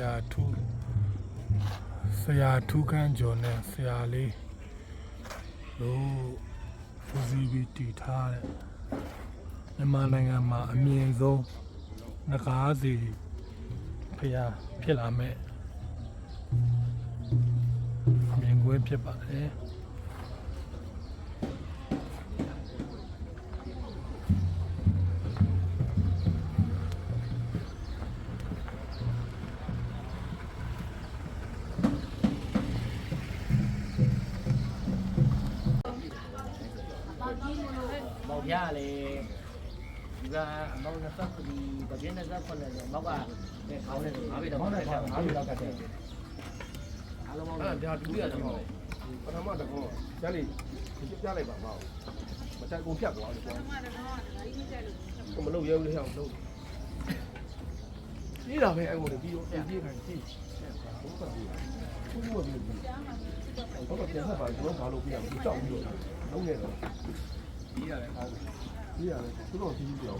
ရာထူးခန်းကျော်နဲ့ဆရာလေးလို့ဦးစီးပြီးတည်ထားတဲ့မြန်မာနိုင်ငံမှာအမြင့်ဆုံးနဂါးစီဖျားဖြစ်လာမဲ့မြင်ကွင်းဖြစ်ပါတယ်မောင်ရလေဒီကမောင်နှစ်ဖက်ဒီတပြင်းနှစ်ဖက်ဖွဲ့နေတယ်မောက်ကခေါင်းနဲ့ငါးပြီတော့မောက်နဲ့ငါးပြီလောက်ကတည်းကအားလုံးမောင်အဲ့ဒါဒုတိယတစ်ခေါက်ပထမတစ်ခေါက်ကျန်လေပြလိုက်ပါမောက်မတက်ကုန်ဖြတ်သွားလို့ပြောပထမတစ်ခေါက်ကမလုပ်ရဘူးလေဟောင်းလုပ်ကြီးတာပဲအဲ့ကိုပြီးတော့ပြေးခိုင်းကြည့်ဟုတ်ကဲ့ဘူးဘူးဘူးဟုတ်ကဲ့ပြန်ဆက်ပါကျွန်တော်ဘာလို့ပြရမလဲကြောက်ပြီးတော့လုံးနေတော့ကြီးရတယ်ကောင်းကြီးရတယ်သူတို့ကြီးပြော